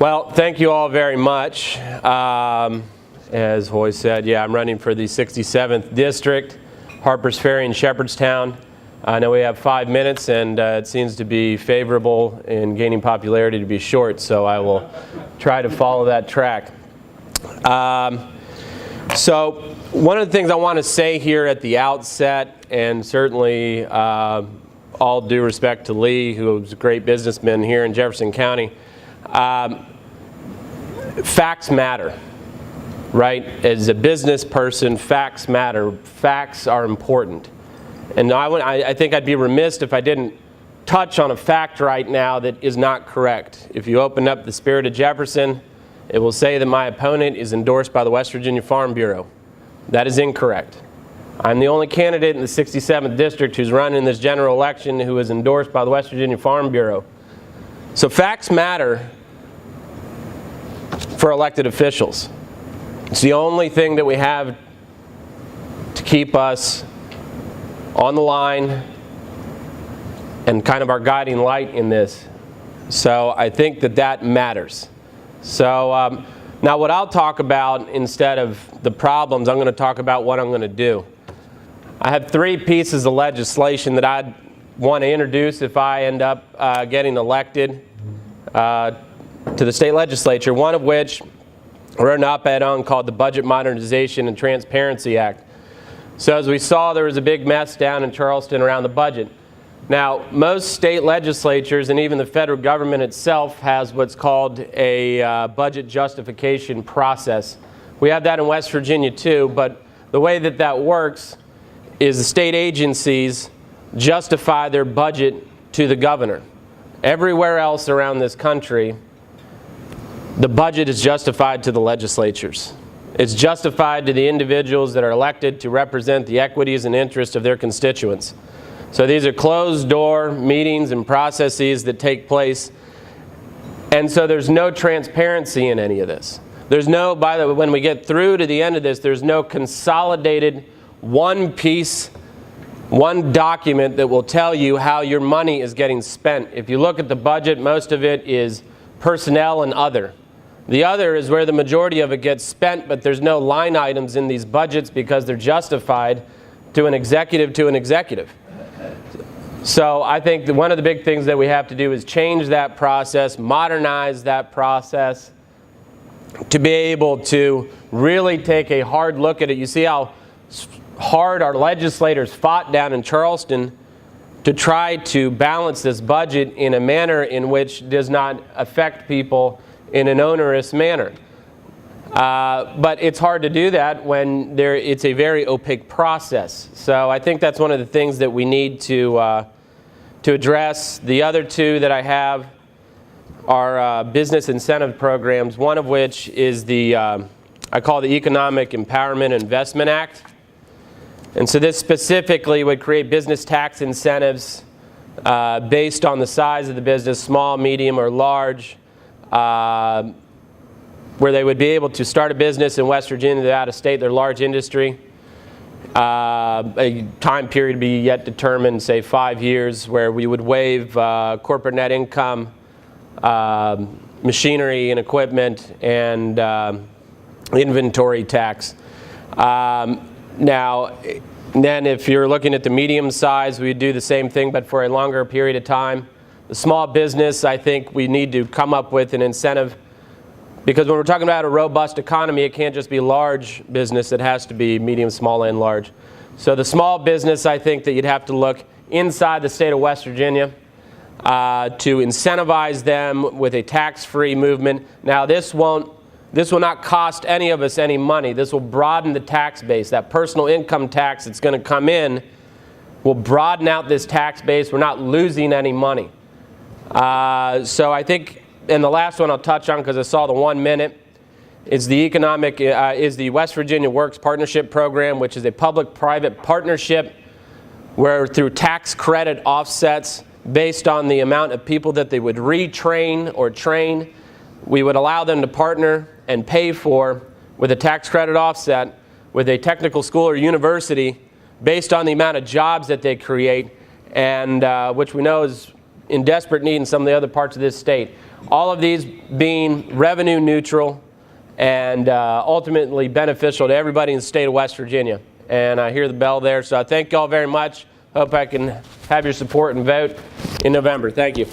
Well, thank you all very much. As Hoy said, yeah, I'm running for the 67th District, Harpers Ferry and Shepherdstown. I know we have 5 minutes, and it seems to be favorable in gaining popularity to be short, so I will try to follow that track. So one of the things I want to say here at the outset, and certainly all due respect to Lee, who was a great businessman here in Jefferson County, facts matter, right? As a business person, facts matter. Facts are important. And I think I'd be remiss if I didn't touch on a fact right now that is not correct. If you open up the Spirit of Jefferson, it will say that my opponent is endorsed by the West Virginia Farm Bureau. That is incorrect. I'm the only candidate in the 67th District who's run in this general election who is endorsed by the West Virginia Farm Bureau. So facts matter for elected officials. It's the only thing that we have to keep us on the line and kind of our guiding light in this. So I think that that matters. So now what I'll talk about instead of the problems, I'm going to talk about what I'm going to do. I have 3 pieces of legislation that I'd want to introduce if I end up getting elected to the state legislature, one of which I wrote an op-ed on called the Budget Modernization and Transparency Act. So as we saw, there was a big mess down in Charleston around the budget. Now, most state legislatures and even the federal government itself has what's called a budget justification process. We have that in West Virginia too, but the way that that works is the state agencies justify their budget to the governor. Everywhere else around this country, the budget is justified to the legislatures. It's justified to the individuals that are elected to represent the equities and interests of their constituents. So these are closed-door meetings and processes that take place, and so there's no transparency in any of this. There's no, by the way, when we get through to the end of this, there's no consolidated one piece, one document that will tell you how your money is getting spent. If you look at the budget, most of it is personnel and other. The other is where the majority of it gets spent, but there's no line items in these budgets because they're justified to an executive. So I think that one of the big things that we have to do is change that process, modernize that process to be able to really take a hard look at it. You see how hard our legislators fought down in Charleston to try to balance this budget in a manner in which does not affect people in an onerous manner. But it's hard to do that when it's a very opaque process. So I think that's one of the things that we need to address. The other 2 that I have are business incentive programs, one of which is the, I call the Economic Empowerment Investment Act. And so this specifically would create business tax incentives based on the size of the business, small, medium, or large, where they would be able to start a business in West Virginia, they're out of state, they're large industry. A time period to be yet determined, say 5 years, where we would waive corporate net income, machinery and equipment, and inventory tax. Now, then if you're looking at the medium size, we'd do the same thing, but for a longer period of time. The small business, I think we need to come up with an incentive, because when we're talking about a robust economy, it can't just be large business, it has to be medium, small, and large. So the small business, I think that you'd have to look inside the state of West Virginia to incentivize them with a tax-free movement. Now this will not cost any of us any money. This will broaden the tax base. That personal income tax that's going to come in will broaden out this tax base. We're not losing any money. So I think, and the last one I'll touch on because I saw the 1 minute, is the West Virginia Works Partnership Program, which is a public-private partnership where through tax credit offsets based on the amount of people that they would retrain or train, we would allow them to partner and pay for, with a tax credit offset, with a technical school or university based on the amount of jobs that they create, and which we know is in desperate need in some of the other parts of this state. All of these being revenue neutral and ultimately beneficial to everybody in the state of West Virginia. And I hear the bell there, so I thank you all very much. Hope I can have your support and vote in November. Thank you.